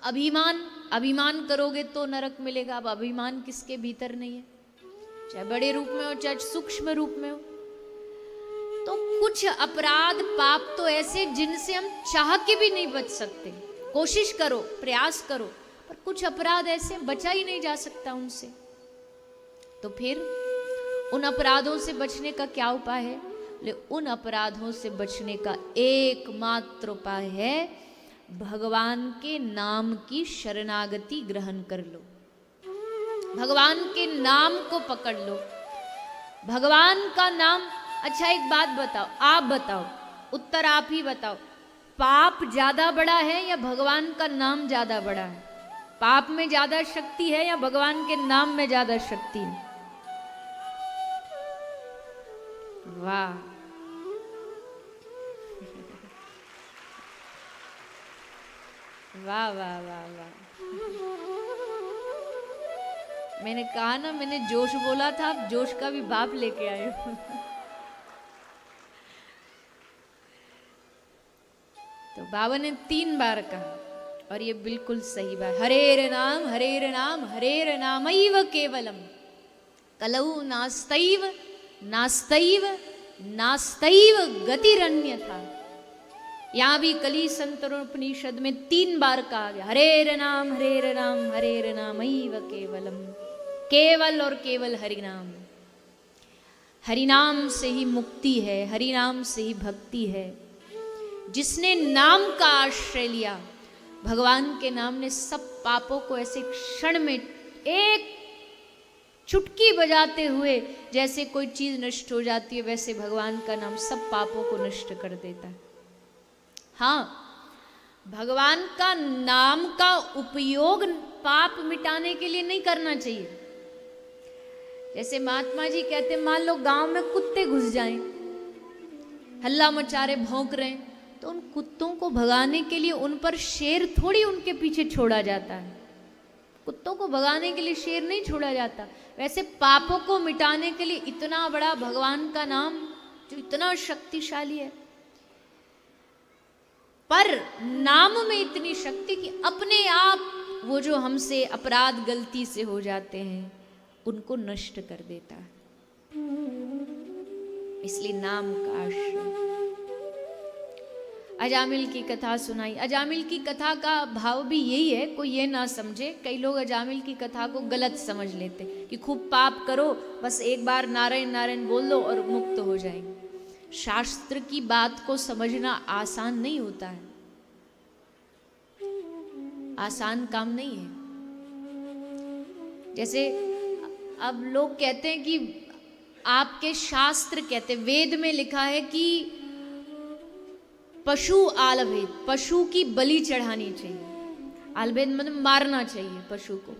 अभिमान, अभिमान करोगे तो नरक मिलेगा। अब अभिमान किसके भीतर नहीं है, चाहे बड़े रूप में हो चाहे सूक्ष्म रूप में हो। तो कुछ अपराध पाप तो ऐसे जिनसे हम चाह के भी नहीं बच सकते, कोशिश करो प्रयास करो, पर कुछ अपराध ऐसे बचा ही नहीं जा सकता उनसे। तो फिर उन अपराधों से बचने का क्या उपाय है? उन अपराधों से बचने का एकमात्र उपाय है भगवान के नाम की शरणागति ग्रहण कर लो, भगवान के नाम को पकड़ लो, भगवान का नाम। अच्छा एक बात बताओ, आप बताओ, उत्तर आप ही बताओ, पाप ज्यादा बड़ा है या भगवान का नाम ज्यादा बड़ा है? पाप में ज्यादा शक्ति है या भगवान के नाम में ज्यादा शक्ति है? वाह, वाह वाह वाह वाह। मैंने कहा ना, मैंने जोश बोला था, आप जोश का भी बाप लेके आए हो। तो बाबा ने 3 बार कहा और ये बिल्कुल सही बात। हरेर नाम हरेर नाम हरेर नामैव केवलम कलौ नास्तैव नास्तैव नास्तैव गतिरन्यथा। यहां भी कली संतरोपनिषद में 3 बार कहा गया हरेर नाम हरेर नामैव केवलम। केवल और केवल हरिनाम, हरिनाम से ही मुक्ति है, हरिनाम से ही भक्ति है। जिसने नाम का आश्रय लिया, भगवान के नाम ने सब पापों को ऐसे क्षण में, एक चुटकी बजाते हुए जैसे कोई चीज नष्ट हो जाती है, वैसे भगवान का नाम सब पापों को नष्ट कर देता है। हाँ, भगवान का नाम का उपयोग पाप मिटाने के लिए नहीं करना चाहिए। जैसे महात्मा जी कहते, मान लो गांव में कुत्ते घुस जाएं, हल्ला मचा रहे, भौंक रहे हैं, तो उन कुत्तों को भगाने के लिए उन पर शेर थोड़ी उनके पीछे छोड़ा जाता है। कुत्तों को भगाने के लिए शेर नहीं छोड़ा जाता। वैसे पापों को मिटाने के लिए इतना बड़ा भगवान का नाम जो इतना शक्तिशाली है, पर नाम में इतनी शक्ति कि अपने आप वो जो हमसे अपराध गलती से हो जाते हैं उनको नष्ट कर देता है। इसलिए नाम का आश्रय। अजामिल की कथा सुनाई। अजामिल की कथा का भाव भी यही है, कोई ये ना समझे, कई लोग अजामिल की कथा को गलत समझ लेते कि खूब पाप करो, बस एक बार नारायण नारायण बोल दो और मुक्त हो जाएंगे। शास्त्र की बात को समझना आसान नहीं होता है, आसान काम नहीं है। जैसे अब लोग कहते हैं कि आपके शास्त्र कहते, वेद में लिखा है कि पशु आलभेद, पशु की बलि चढ़ानी चाहिए। आलभेद मतलब मारना चाहिए पशु को।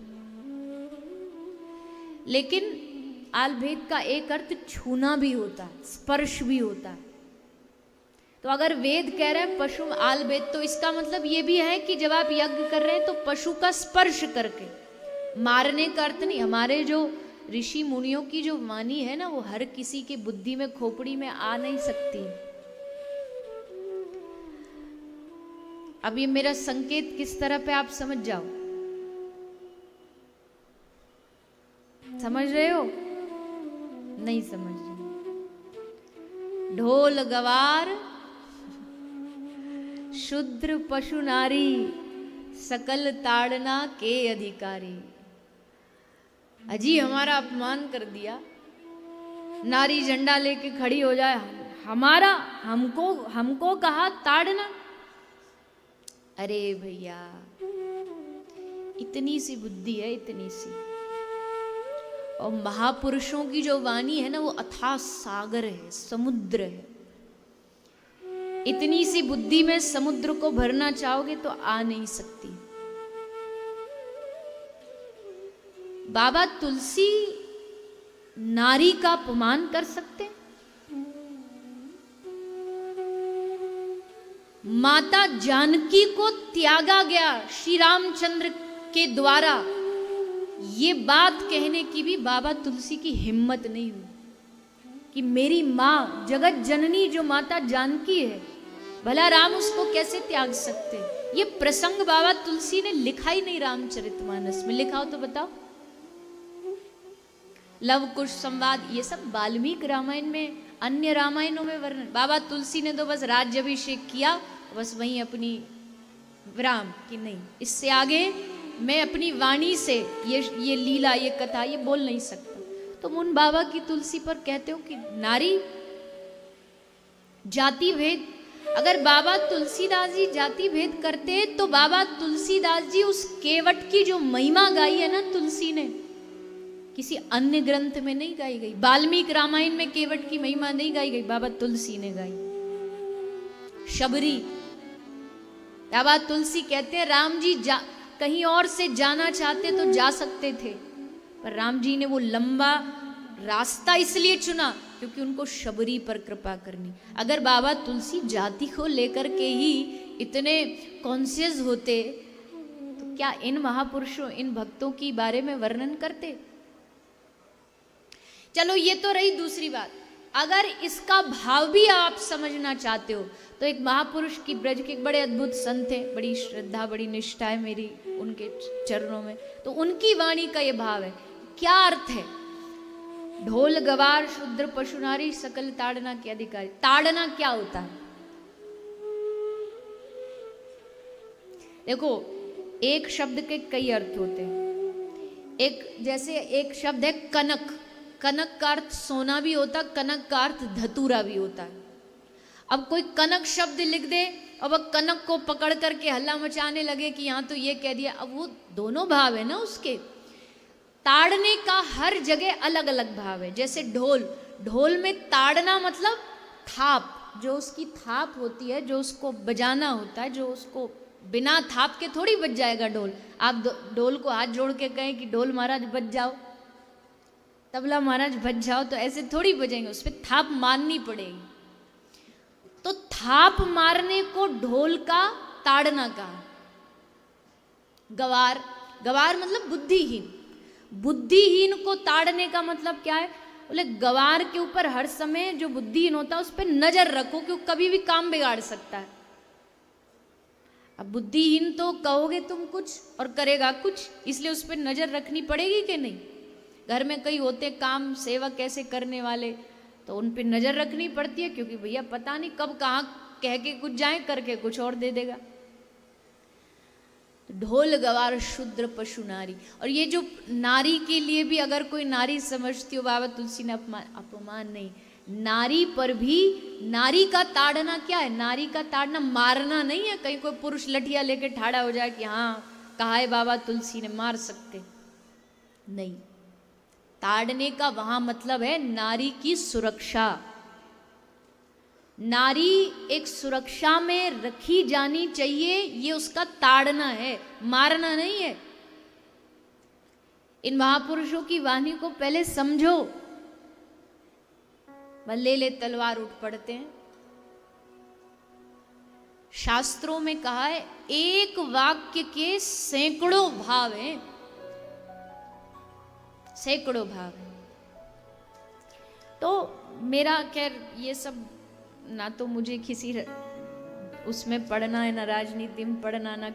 लेकिन आलभेद का एक अर्थ छूना भी होता है, स्पर्श भी होता है। तो अगर वेद कह रहे हैं पशु आलभेद, तो इसका मतलब ये भी है कि जब आप यज्ञ कर रहे हैं तो पशु का स्पर्श करके, मारने का अर्थ नहीं। हमारे जो ऋषि मुनियों की जो वाणी है ना, वो हर किसी की बुद्धि में, खोपड़ी में आ नहीं सकती। अब ये मेरा संकेत किस तरह पे आप समझ जाओ, समझ रहे हो? नहीं समझ रहे। ढोल गवार शूद्र पशु नारी, सकल ताड़ना के अधिकारी। अजी हमारा अपमान कर दिया, नारी झंडा लेके खड़ी हो जाए, हमारा हमको कहा ताड़ना। अरे भैया, इतनी सी बुद्धि है, इतनी सी। और महापुरुषों की जो वाणी है ना, वो अथाह सागर है, समुद्र है। इतनी सी बुद्धि में समुद्र को भरना चाहोगे तो आ नहीं सकती। बाबा तुलसी नारी का अपमान कर सकते? माता जानकी को त्यागा गया श्री रामचंद्र के द्वारा, ये बात कहने की भी बाबा तुलसी की हिम्मत नहीं हुई कि मेरी माँ जगत जननी जो माता जानकी है, भला राम उसको कैसे त्याग सकते? ये प्रसंग बाबा तुलसी ने लिखा ही नहीं रामचरितमानस में, लिखा हो तो बताओ। लव कुश संवाद ये सब वाल्मीकि रामायण में, अन्य रामायणों में वर्णन। बाबा तुलसी ने तो बस राज्याभिषेक किया, बस वहीं अपनी विराम की नहीं, इससे आगे मैं अपनी वाणी से ये लीला, ये कथा, ये बोल नहीं सकता। तुम उन बाबा की तुलसी पर कहते हो कि नारी जाति भेद। अगर बाबा तुलसीदास जी जाति भेद करते तो बाबा तुलसीदास जी उस केवट की जो महिमा गाई है ना तुलसी ने, किसी अन्य ग्रंथ में नहीं गाई गई। वाल्मीकि रामायण में केवट की महिमा नहीं गाई गई, बाबा तुलसी ने गाई। शबरी, बाबा तुलसी कहते हैं राम जी कहीं और से जाना चाहते तो जा सकते थे, पर राम जी ने वो लंबा रास्ता इसलिए चुना क्योंकि उनको शबरी पर कृपा करनी। अगर बाबा तुलसी जाति को लेकर के ही इतने कॉन्शियस होते तो क्या इन महापुरुषों, इन भक्तों की बारे में वर्णन करते? चलो ये तो रही दूसरी बात। अगर इसका भाव भी आप समझना चाहते हो तो एक महापुरुष की, ब्रज के बड़े अद्भुत संत हैं, बड़ी श्रद्धा, बड़ी निष्ठा है मेरी उनके चरणों में, तो उनकी वाणी का ये भाव है। क्या अर्थ है? ढोल गवार शूद्र पशु नारी सकल ताड़ना के अधिकारी। ताड़ना क्या होता है? देखो, एक शब्द के कई अर्थ होते हैं। जैसे एक शब्द है कनक। कनक का अर्थ सोना भी होता, कनक का अर्थ धतूरा भी होता है। अब कोई कनक शब्द लिख दे, अब कनक को पकड़ करके हल्ला मचाने लगे कि यहाँ तो ये कह दिया, अब वो दोनों भाव है ना उसके। ताड़ने का हर जगह अलग अलग भाव है। जैसे ढोल, ढोल में ताड़ना मतलब थाप, जो उसकी थाप होती है, जो उसको बजाना होता है, जो उसको बिना थाप के थोड़ी बज जाएगा ढोल। आप ढोल को हाथ जोड़ के कहें कि ढोल महाराज बज जाओ, तबला महाराज बज जाओ, तो ऐसे थोड़ी बजेंगे, उस पर थाप मारनी पड़ेगी। तो थाप मारने को ढोल का ताड़ना कहा। गवार, गवार मतलब बुद्धिहीन। बुद्धिहीन को ताड़ने का मतलब क्या है? बोले गवार के ऊपर हर समय जो बुद्धिहीन होता है उस पर नजर रखो, क्योंकि कभी भी काम बिगाड़ सकता है। अब बुद्धिहीन तो कहोगे तुम कुछ और करेगा कुछ, इसलिए उस पर नजर रखनी पड़ेगी कि नहीं? घर में कई होते काम सेवा कैसे करने वाले, तो उन पर नजर रखनी पड़ती है, क्योंकि भैया पता नहीं कब कहाँ कह के कुछ जाए, करके कुछ और दे देगा। तो ढोल गवार शूद्र पशु नारी, और ये जो नारी के लिए भी अगर कोई नारी समझती हो, बाबा तुलसी ने अपमान नहीं, नारी पर भी नारी का ताड़ना क्या है? नारी का ताड़ना मारना नहीं है। कहीं कोई पुरुष लठिया लेके ठाड़ा हो जाए कि हाँ कहा है बाबा तुलसी ने मार सकते, नहीं। ताड़ने का वहां मतलब है नारी की सुरक्षा। नारी एक सुरक्षा में रखी जानी चाहिए, ये उसका ताड़ना है, मारना नहीं है। इन महापुरुषों की वाणी को पहले समझो। ले ले तलवार उठ पड़ते हैं। शास्त्रों में कहा है एक वाक्य के सैकड़ों भाव हैं, सैकड़ों भाव हैं। तो मेरा खैर ये सब ना तो मुझे किसी उसमें पढ़ना है, ना राजनीति में पढ़ना, ना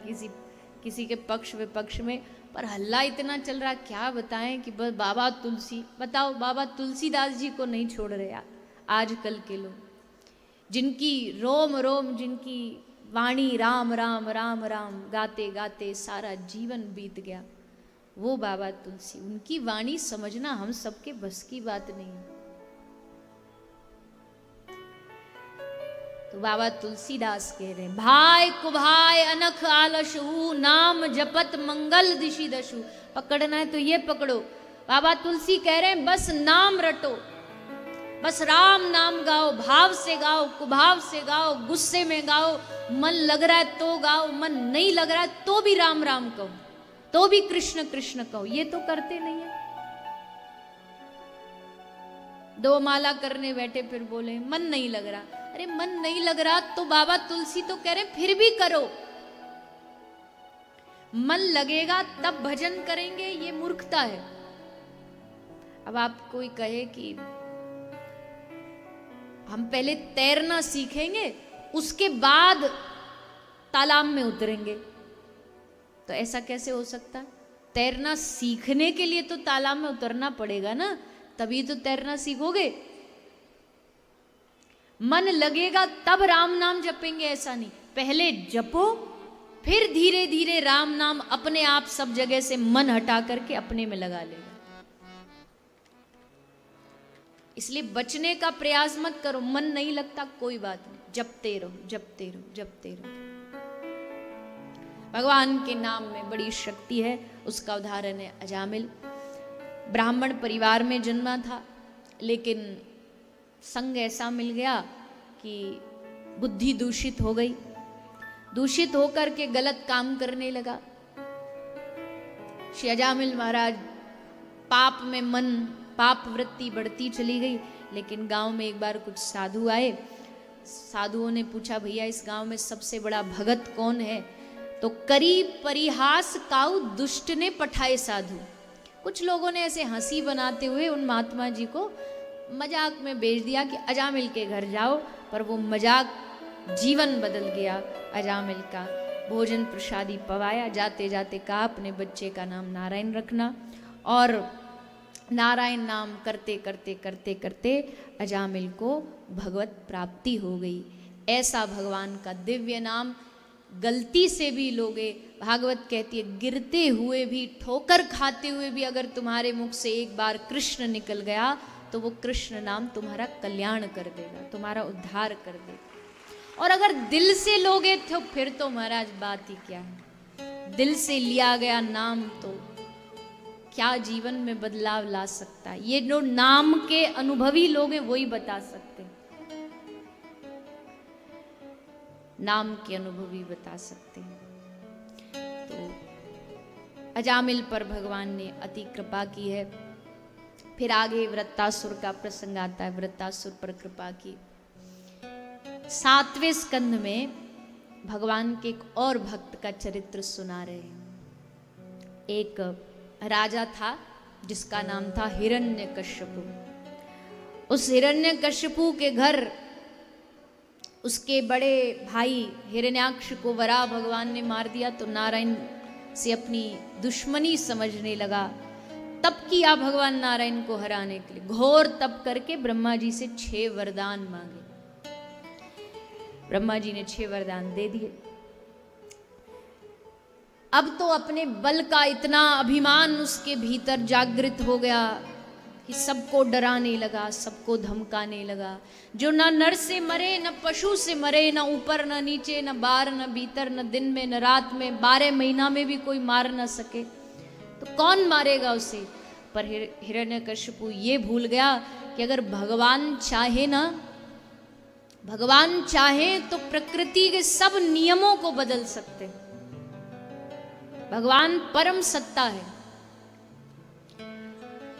किसी के पक्ष विपक्ष में, पर हल्ला इतना चल रहा, क्या बताएं कि बस बाबा तुलसी, बताओ बाबा तुलसीदास जी को नहीं छोड़ रहे आजकल के लोग, जिनकी रोम रोम, जिनकी वाणी राम राम राम राम गाते गाते सारा जीवन बीत गया, वो बाबा तुलसी, उनकी वाणी समझना हम सबके बस की बात नहीं है। तो बाबा तुलसीदास कह रहे हैं, भाई कुभाय अनख आलसहु, नाम जपत मंगल दिशि दशु। पकड़ना है तो ये पकड़ो। बाबा तुलसी कह रहे हैं बस नाम रटो, बस राम नाम गाओ, भाव से गाओ, कुभाव से गाओ, गुस्से में गाओ, मन लग रहा है तो गाओ, मन नहीं लग रहा है तो भी राम राम कहो, तो भी कृष्ण कृष्ण कहो। ये तो करते नहीं है। दो माला करने बैठे फिर बोले मन नहीं लग रहा। अरे मन नहीं लग रहा तो बाबा तुलसी तो कह रहे फिर भी करो, मन लगेगा तब भजन करेंगे, ये मूर्खता है। अब आप कोई कहे कि हम पहले तैरना सीखेंगे उसके बाद तालाब में उतरेंगे। तो ऐसा कैसे हो सकता है? तैरना सीखने के लिए तो तालाब में उतरना पड़ेगा ना, तभी तो तैरना सीखोगे। मन लगेगा तब राम नाम जपेंगे, ऐसा नहीं। पहले जपो, फिर धीरे धीरे राम नाम अपने आप सब जगह से मन हटा करके अपने में लगा लेगा। इसलिए बचने का प्रयास मत करो। मन नहीं लगता कोई बात नहीं, जपते रहो, जपते रहो, जपते रहो। भगवान के नाम में बड़ी शक्ति है। उसका उदाहरण है अजामिल। ब्राह्मण परिवार में जन्मा था, लेकिन संग ऐसा मिल गया कि बुद्धि दूषित हो गई। दूषित होकर के गलत काम करने लगा। श्री अजामिल महाराज पाप में मन, पाप वृत्ति बढ़ती चली गई। लेकिन गांव में एक बार कुछ साधु आए। साधुओं ने पूछा, भैया इस गांव में सबसे बड़ा भगत कौन है? तो करी परिहास काऊ दुष्ट ने पठाए साधु। कुछ लोगों ने ऐसे हंसी बनाते हुए उन महात्मा जी को मजाक में भेज दिया कि अजामिल के घर जाओ। पर वो मजाक जीवन बदल गया अजामिल का। भोजन प्रसादी पवाया, जाते जाते कहा अपने बच्चे का नाम नारायण रखना। और नारायण नाम करते करते करते करते अजामिल को भगवत प्राप्ति हो गई। ऐसा भगवान का दिव्य नाम गलती से भी लोगे, भागवत कहती है गिरते हुए भी, ठोकर खाते हुए भी अगर तुम्हारे मुख से एक बार कृष्ण निकल गया तो वो कृष्ण नाम तुम्हारा कल्याण कर देगा, तुम्हारा उद्धार कर देगा। और अगर दिल से लोगे तो फिर तो महाराज बात ही क्या है। दिल से लिया गया नाम तो क्या जीवन में बदलाव ला सकता है, ये जो नाम के अनुभवी लोग हैं वही बता सकते हैं। नाम के अनुभवी बता सकते हैं। तो अजामिल पर भगवान ने अति कृपा की है। फिर आगे वृत्तासुर का प्रसंग आता है। वृत्तासुर पर कृपा की। 7वें स्कंध में भगवान के एक और भक्त का चरित्र सुना रहे हैं। एक राजा था जिसका नाम था हिरण्यकश्यपु। उस हिरण्यकश्यपु के घर उसके बड़े भाई हिरण्याक्ष को वराह भगवान ने मार दिया। तो नारायण से अपनी दुश्मनी समझने लगा। तप किया भगवान नारायण को हराने के लिए। घोर तप करके ब्रह्मा जी से 6 वरदान मांगे। ब्रह्मा जी ने 6 वरदान दे दिए। अब तो अपने बल का इतना अभिमान उसके भीतर जागृत हो गया कि सबको डराने लगा, सबको धमकाने लगा। जो न नर से मरे, न पशु से मरे, न ऊपर न नीचे, न बाहर न भीतर, न दिन में न रात में, 12 महीना में भी कोई मार न सके तो कौन मारेगा उसे। पर हिरण्यकश्यपु ये भूल गया कि अगर भगवान चाहे ना, भगवान चाहे तो प्रकृति के सब नियमों को बदल सकते। भगवान परम सत्ता है।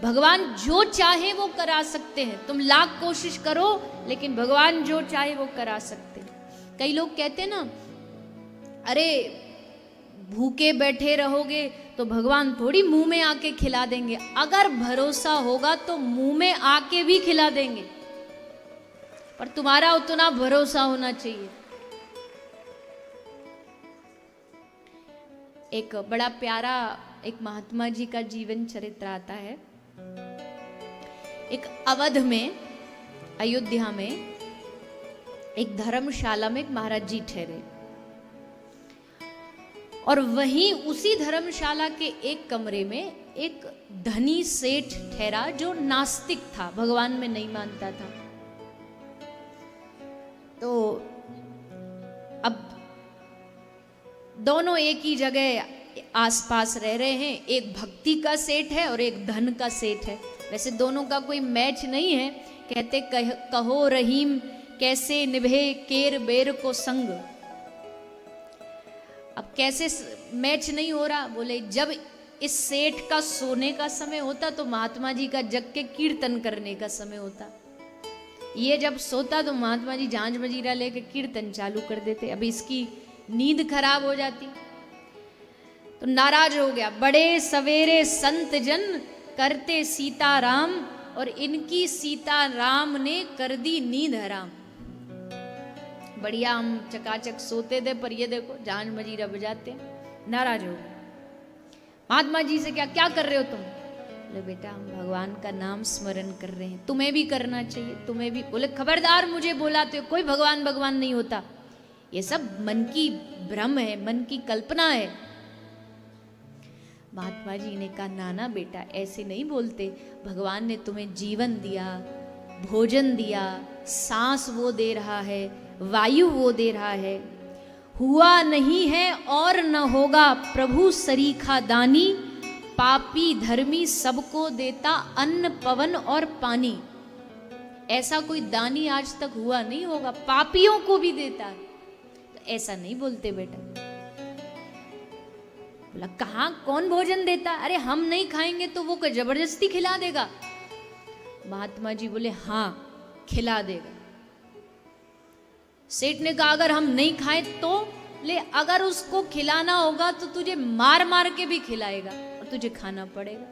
भगवान जो चाहे वो करा सकते हैं। तुम लाख कोशिश करो लेकिन भगवान जो चाहे वो करा सकते हैं। कई लोग कहते हैं ना, अरे भूखे बैठे रहोगे तो भगवान थोड़ी मुंह में आके खिला देंगे। अगर भरोसा होगा तो मुंह में आके भी खिला देंगे, पर तुम्हारा उतना भरोसा होना चाहिए। एक बड़ा प्यारा एक महात्मा जी का जीवन चरित्र आता है। एक अवध में, अयोध्या में एक धर्मशाला में एक महाराज जी ठहरे। और वहीं उसी धर्मशाला के एक कमरे में एक धनी सेठ ठहरा जो नास्तिक था, भगवान में नहीं मानता था। तो अब दोनों एक ही जगह आसपास रह रहे हैं। एक भक्ति का सेठ है और एक धन का सेठ है। वैसे दोनों का कोई मैच नहीं है। कहते कहो रहीम कैसे निभे केर बेर को संग। अब कैसे मैच नहीं हो रहा? बोले जब इस सेठ का सोने का समय होता तो महात्मा जी का जग के कीर्तन करने का समय होता। ये जब सोता तो महात्मा जी झांझ मजीरा लेके कीर्तन चालू कर देते। अब इसकी नींद खराब हो जाती तो नाराज हो गया। बड़े सवेरे संत जन करते सीताराम और इनकी सीताराम ने कर दी नींद हराम। बढ़िया हम चकाचक सोते थे, पर ये देखो झांझ मजीरा बजाते हैं। नाराज हो गए। महात्मा जी से क्या क्या कर रहे हो तुम? बोले बेटा हम भगवान का नाम स्मरण कर रहे हैं, तुम्हें भी करना चाहिए, तुम्हें भी। बोले खबरदार मुझे बुलाते हो, कोई भगवान भगवान नहीं होता, ये सब मन की भ्रम है, मन की कल्पना है। महात्मा जी ने कहा नाना बेटा ऐसे नहीं बोलते, भगवान ने तुम्हें जीवन दिया, भोजन दिया, सांस वो दे रहा है, वायु वो दे रहा है। हुआ नहीं है और न होगा प्रभु सरीखा दानी, पापी धर्मी सबको देता अन्न पवन और पानी। ऐसा कोई दानी आज तक हुआ नहीं होगा, पापियों को भी देता है। तो ऐसा नहीं बोलते बेटा। बोला कहां कौन भोजन देता? अरे हम नहीं खाएंगे तो वो जबरदस्ती खिला देगा। महात्मा जी बोले हाँ खिला देगा। सेठ ने कहा अगर हम नहीं खाए तो? ले अगर उसको खिलाना होगा तो तुझे मार मार के भी खिलाएगा और तुझे खाना पड़ेगा।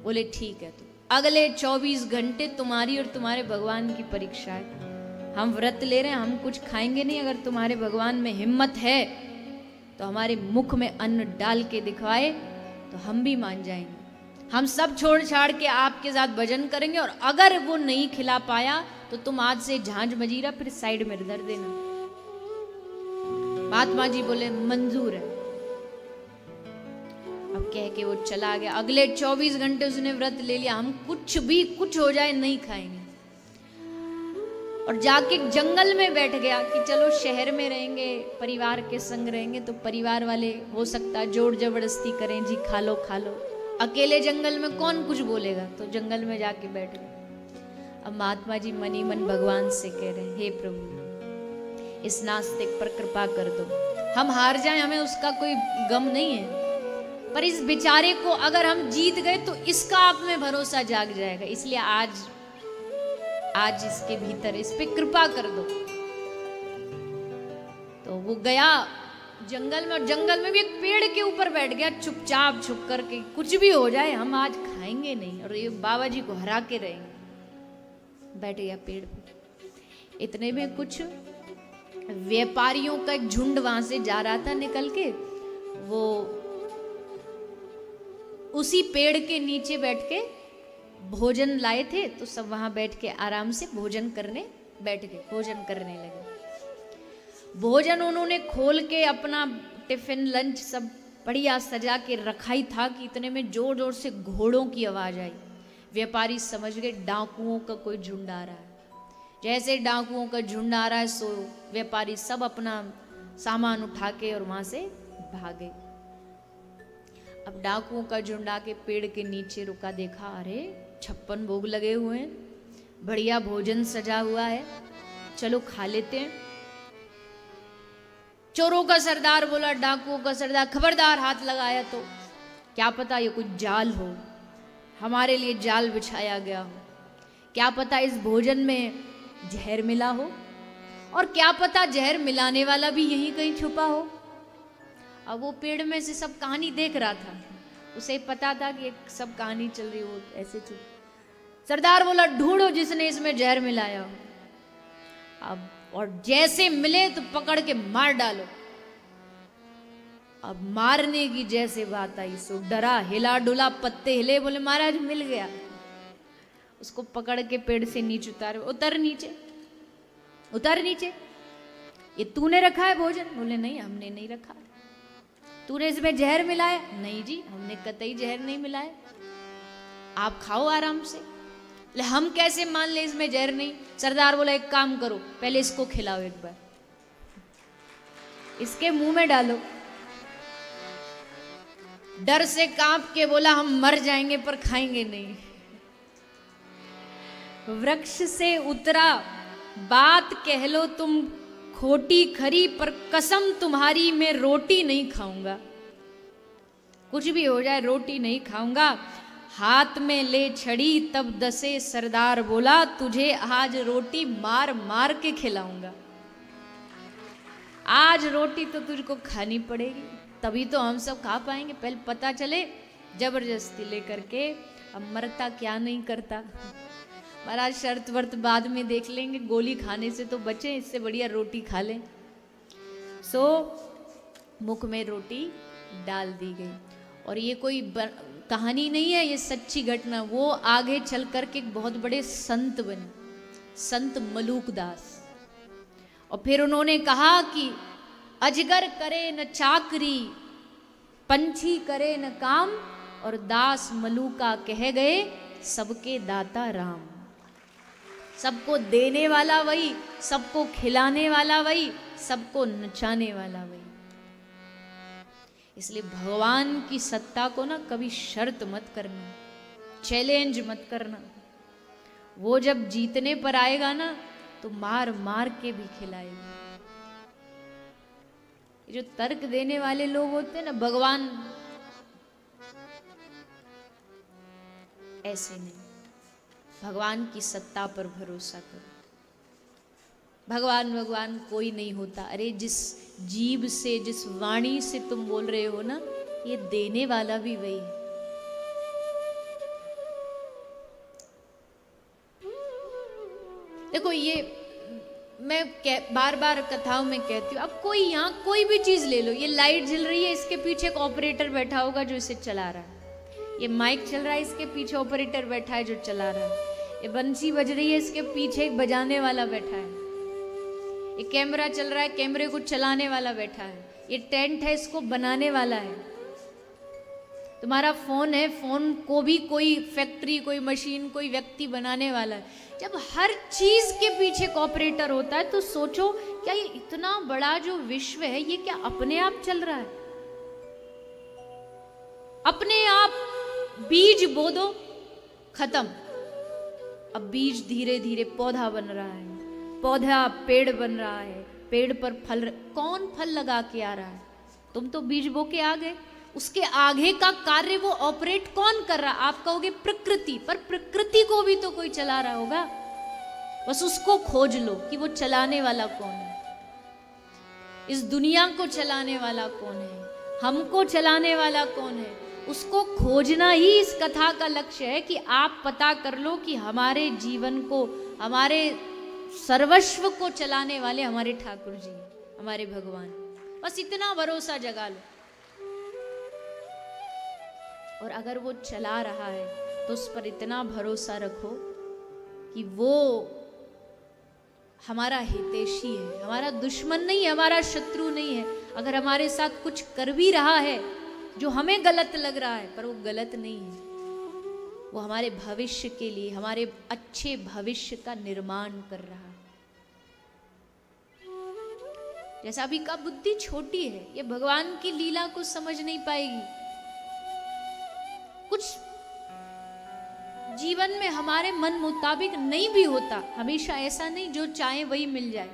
बोले ठीक है, तो अगले 24 घंटे तुम्हारी और तुम्हारे भगवान की परीक्षा है। हम व्रत ले रहे हैं, हम कुछ खाएंगे नहीं। अगर तुम्हारे भगवान में हिम्मत है तो हमारे मुख में अन्न डाल के दिखवाए तो हम भी मान जाएंगे। हम सब छोड़ छाड़ के आपके साथ भजन करेंगे, और अगर वो नहीं खिला पाया तो तुम आज से झांझ मजीरा फिर साइड में धर देना। महात्मा जी बोले मंजूर है। अब कह के वो चला गया। अगले 24 घंटे उसने व्रत ले लिया, हम कुछ भी कुछ हो जाए नहीं खाएंगे। और जाके जंगल में बैठ गया कि चलो शहर में रहेंगे, परिवार के संग रहेंगे तो परिवार वाले हो सकता है जोर जबरदस्ती करें, जी खा लो खा लो। अकेले जंगल में कौन कुछ बोलेगा, तो जंगल में जाके बैठ गए। अब महात्मा जी मनी मन भगवान से कह रहे हैं हे प्रभु इस नास्तिक पर कृपा कर दो। हम हार जाएं हमें उसका कोई गम नहीं है, पर इस बेचारे को अगर हम जीत गए तो इसका आप में भरोसा जाग जाएगा। इसलिए आज इसके भीतर इस पे कृपा कर दो। तो वो गया जंगल में, और जंगल में भी एक पेड़ के ऊपर बैठ गया चुपचाप छुप करके, कुछ भी हो जाए हम आज खाएंगे नहीं और ये बाबा जी को हरा के रहेंगे। बैठ गया पेड़ पे। इतने में कुछ व्यापारियों का एक झुंड वहां से जा रहा था निकल के, वो उसी पेड़ के नीचे बैठ के भोजन लाए थे, तो सब वहां बैठ के आराम से भोजन करने बैठ गए, भोजन करने लगे। भोजन उन्होंने खोल के अपना टिफिन लंच सब बढ़िया सजा के रखा ही था कि इतने में जोर जोर से घोड़ों की आवाज आई। व्यापारी समझ गए डाकुओं का कोई झुंड आ रहा है। जैसे डाकुओं का झुंड आ रहा है सो व्यापारी सब अपना सामान उठा के और वहां से भागे। अब डाकुओं का झुंड आके पेड़ के नीचे रुका, देखा अरे 56 भोग लगे हुए हैं, बढ़िया भोजन सजा हुआ है, चलो खा लेते हैं। चोरों का सरदार बोला डाकुओं का सरदार खबरदार हाथ लगाया तो क्या पता ये कुछ जाल हो, हमारे लिए जाल बिछाया गया हो, क्या पता इस भोजन में जहर मिला हो, और क्या पता जहर मिलाने वाला भी यहीं कहीं छुपा हो। अब वो पेड़ में से सब कहानी देख रहा था, उसे पता था कि एक सब कहानी चल रही हो, ऐसे चुप। सरदार बोला ढूंढो जिसने इसमें जहर मिलाया हो। अब और जैसे मिले तो पकड़ के मार डालो। अब मारने की जैसे बात आई सो डरा, हिला डुला, पत्ते हिले, बोले महाराज मिल गया। उसको पकड़ के पेड़ से नीचे उतार, उतर नीचे, उतर नीचे, ये तूने रखा है भोजन? बोले नहीं हमने नहीं रखा। तूने इसमें जहर मिलाया? नहीं जी हमने कतई जहर नहीं मिलाया, आप खाओ आराम से। बोले हम कैसे मान ले इसमें जहर नहीं? सरदार बोला एक काम करो, पहले इसको खिलाओ, एक बार इसके मुंह में डालो। डर से कांप के बोला हम मर जाएंगे पर खाएंगे नहीं। वृक्ष से उतरा, बात कह लो तुम खोटी खरी, पर कसम तुम्हारी मैं रोटी नहीं खाऊंगा, कुछ भी हो जाए रोटी नहीं खाऊंगा। हाथ में ले छड़ी तब दसे सरदार बोला, तुझे आज रोटी मार मार के खिलाऊंगा। आज रोटी तो तुझको खानी पड़ेगी, तभी तो हम सब खा पाएंगे। पहले पता चले जबरदस्ती लेकर के, अब मरता क्या नहीं करता। महाराज शर्त वर्त बाद में देख लेंगे, गोली खाने से तो बचे, इससे बढ़िया रोटी खा लें। सो मुख में रोटी डाल दी गई। और ये कोई कहानी नहीं है, ये सच्ची घटना। वो आगे चल कर के बहुत बड़े संत बने, संत मलूकदास। और फिर उन्होंने कहा कि अजगर करे न चाकरी, पंछी करे न काम, और दास मलूका कह गए सबके दाता राम। सबको देने वाला वही, सबको खिलाने वाला वही, सबको नचाने वाला वही। इसलिए भगवान की सत्ता को ना कभी शर्त मत करना, चैलेंज मत करना। वो जब जीतने पर आएगा ना तो मार मार के भी खिलाएगा। जो तर्क देने वाले लोग होते हैं ना, भगवान ऐसे नहीं। भगवान की सत्ता पर भरोसा करो। भगवान भगवान कोई नहीं होता। अरे जिस जीभ से, जिस वाणी से तुम बोल रहे हो ना, ये देने वाला भी वही है। देखो ये मैं बार बार कथाओं में कहती हूँ, अब कोई यहाँ कोई भी चीज ले लो, ये लाइट जल रही है, इसके पीछे एक ऑपरेटर बैठा होगा जो इसे चला रहा है। ये माइक चल रहा है, इसके पीछे ऑपरेटर बैठा है जो चला रहा है। ये बंसी बज रही है, इसके पीछे एक बजाने वाला बैठा है। ये कैमरा चल रहा है, कैमरे को चलाने वाला बैठा है। ये टेंट है, इसको बनाने वाला है। तुम्हारा फोन है, फोन को भी कोई फैक्ट्री, कोई मशीन, कोई व्यक्ति बनाने वाला है। जब हर चीज के पीछे ऑपरेटर होता है तो सोचो, क्या ये इतना बड़ा जो विश्व है, ये क्या अपने आप चल रहा है? अपने आप बीज बो दो, खत्म। अब बीज धीरे धीरे पौधा बन रहा है, पौधा पेड़ बन रहा है, पेड़ पर फल। कौन फल लगा के आ रहा है? तुम तो बीज बो के आ गए। उसके आगे का कार्य वो ऑपरेट कौन कर रहा? आप कहोगे प्रकृति, पर प्रकृति को भी तो कोई चला रहा होगा। बस उसको खोज लो कि वो चलाने वाला कौन है। इस दुनिया को चलाने वाला कौन है, हमको चलाने वाला कौन है, उसको खोजना ही इस कथा का लक्ष्य है। कि आप पता कर लो कि हमारे जीवन को, हमारे सर्वस्व को चलाने वाले हमारे ठाकुर जी, हमारे भगवान। बस इतना भरोसा जगा लो। और अगर वो चला रहा है तो उस पर इतना भरोसा रखो कि वो हमारा हितैषी है, हमारा दुश्मन नहीं है, हमारा शत्रु नहीं है। अगर हमारे साथ कुछ कर भी रहा है जो हमें गलत लग रहा है, पर वो गलत नहीं है, वो हमारे भविष्य के लिए, हमारे अच्छे भविष्य का निर्माण कर रहा है। जैसा अभी का बुद्धि छोटी है, ये भगवान की लीला को समझ नहीं पाएगी। कुछ जीवन में हमारे मन मुताबिक नहीं भी होता, हमेशा ऐसा नहीं जो चाहे वही मिल जाए,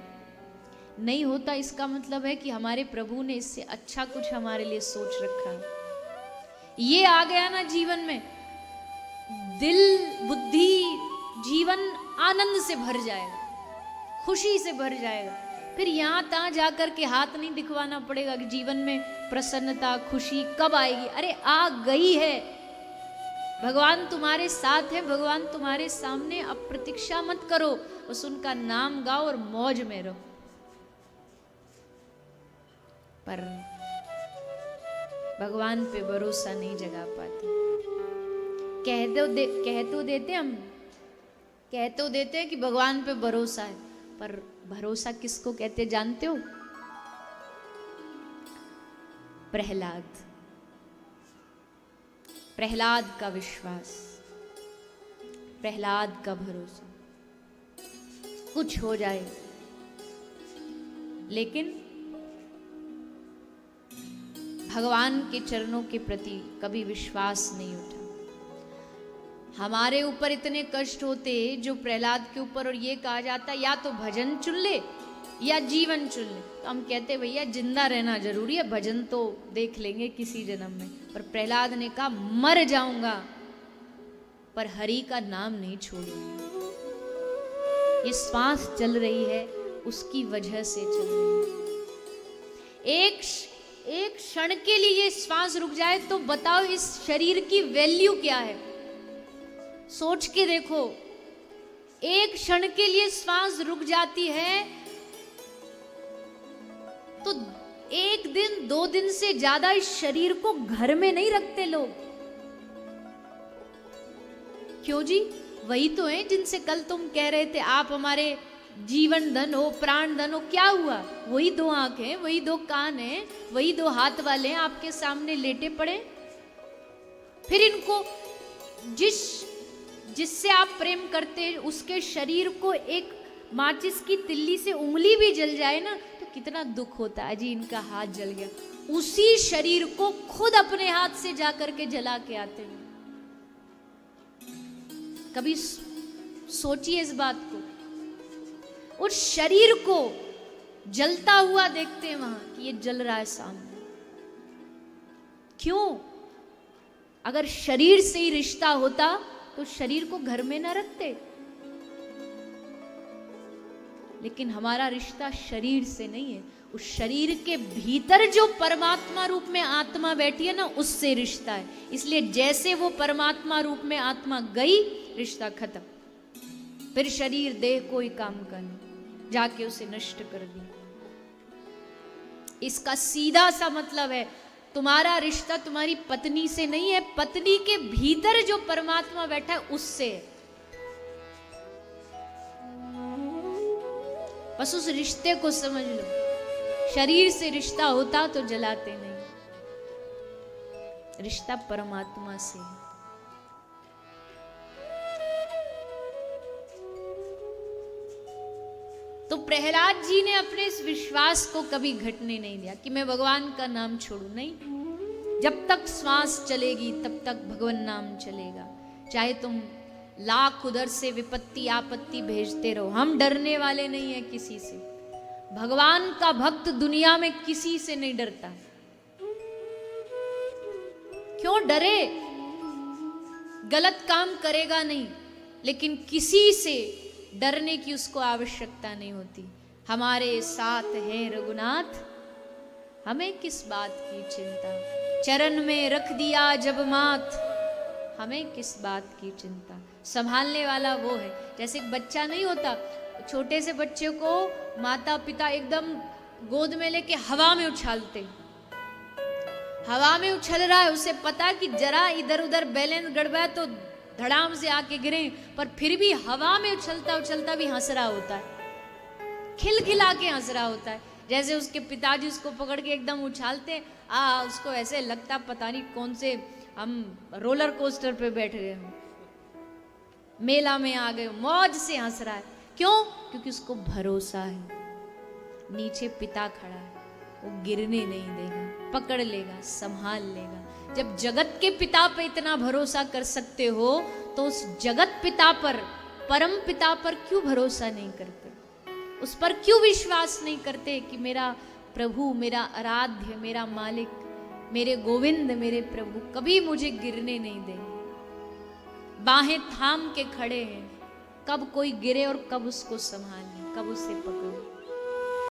नहीं होता। इसका मतलब है कि हमारे प्रभु ने इससे अच्छा कुछ हमारे लिए सोच रखा है। ये आ गया ना जीवन में, दिल, बुद्धि, जीवन आनंद से भर जाएगा, खुशी से भर जाएगा। फिर यहाँ तहाँ जाकर के हाथ नहीं दिखवाना पड़ेगा कि जीवन में प्रसन्नता, खुशी कब आएगी। अरे आ गई है। भगवान तुम्हारे साथ है, भगवान तुम्हारे सामने। अब प्रतीक्षा मत करो, बस उनका नाम गाओ और मौज में रहो। पर भगवान पे भरोसा नहीं जगा पाते। कह तो देते हम, कह तो देते हैं कि भगवान पे भरोसा है, पर भरोसा किसको कहते जानते हो? प्रहलाद, प्रहलाद का विश्वास, प्रहलाद का भरोसा। कुछ हो जाए लेकिन भगवान के चरणों के प्रति कभी विश्वास नहीं उठा। हमारे ऊपर इतने कष्ट होते जो प्रहलाद के ऊपर, और ये कहा जाता या तो भजन चुन ले या जीवन चुन ले। तो हम कहते भैया जिंदा रहना जरूरी है, भजन तो देख लेंगे किसी जन्म में। पर प्रहलाद ने कहा मर जाऊंगा पर हरि का नाम नहीं छोड़ूंगा। ये श्वास चल रही है उसकी वजह से चल रही है। एक क्षण के लिए ये श्वास रुक जाए तो बताओ इस शरीर की वैल्यू क्या है? सोच के देखो, एक क्षण के लिए श्वास रुक जाती है तो 1 दिन 2 दिन से ज्यादा इस शरीर को घर में नहीं रखते लोग। क्यों जी? वही तो है जिनसे कल तुम कह रहे थे आप हमारे जीवन धन हो, प्राण धन हो। क्या हुआ? वही 2 आंखें, वही 2 कान हैं, वही 2 हाथ वाले हैं, आपके सामने लेटे पड़े। फिर इनको जिससे आप प्रेम करते हैं उसके शरीर को एक माचिस की तिल्ली से उंगली भी जल जाए ना तो कितना दुख होता है जी, इनका हाथ जल गया। उसी शरीर को खुद अपने हाथ से जाकर के जला के आते हैं। कभी सोचिए इस बात को। उस शरीर को जलता हुआ देखते हैं वहां कि ये जल रहा है सामने। क्यों? अगर शरीर से ही रिश्ता होता तो शरीर को घर में ना रखते। लेकिन हमारा रिश्ता शरीर से नहीं है, उस शरीर के भीतर जो परमात्मा रूप में आत्मा बैठी है ना, उससे रिश्ता है। इसलिए जैसे वो परमात्मा रूप में आत्मा गई, रिश्ता खत्म। फिर शरीर देह कोई काम का नहीं, जाके उसे नष्ट कर दी। इसका सीधा सा मतलब है तुम्हारा रिश्ता तुम्हारी पत्नी से नहीं है, पत्नी के भीतर जो परमात्मा बैठा है उससे है। बस उस रिश्ते को समझ लो। शरीर से रिश्ता होता तो जलाते नहीं, रिश्ता परमात्मा से है। तो प्रहलाद जी ने अपने इस विश्वास को कभी घटने नहीं दिया कि मैं भगवान का नाम छोड़ू। नहीं, जब तक श्वास चलेगी तब तक भगवान नाम चलेगा। चाहे तुम लाख उधर से विपत्ति आपत्ति भेजते रहो, हम डरने वाले नहीं है किसी से। भगवान का भक्त दुनिया में किसी से नहीं डरता। क्यों डरे? गलत काम करेगा नहीं, लेकिन किसी से डरने की उसको आवश्यकता नहीं होती। हमारे साथ है रघुनाथ, हमें किस बात की चिंता। चरण में रख दिया जब माथ, हमें किस बात की चिंता। संभालने वाला वो है। जैसे एक बच्चा नहीं होता, छोटे से बच्चे को माता पिता एकदम गोद में लेके हवा में उछालते। हवा में उछल रहा है, उसे पता कि जरा इधर उधर बैलेंस गड़बड़ा तो धड़ाम से आके गिरे, पर फिर भी हवा में उछलता उछलता भी हंस रहा होता है, खिलखिला के हंस रहा होता है। जैसे उसके पिताजी उसको पकड़ के एकदम उछालते, उसको ऐसे लगता पता नहीं कौन से हम रोलर कोस्टर पे बैठ गए हो, मेला में आ गए, मौज से हंस रहा है। क्यों? क्योंकि उसको भरोसा है नीचे पिता खड़ा है, वो गिरने नहीं देगा, पकड़ लेगा, संभाल लेगा। जब जगत के पिता पे इतना भरोसा कर सकते हो तो उस जगत पिता पर, परम पिता पर क्यों भरोसा नहीं करते? उस पर क्यों विश्वास नहीं करते कि मेरा प्रभु, मेरा आराध्य, मेरा मालिक, मेरे गोविंद, मेरे प्रभु कभी मुझे गिरने नहीं देंगे। बाहें थाम के खड़े हैं, कब कोई गिरे और कब उसको संभालें, कब उसे पकड़े।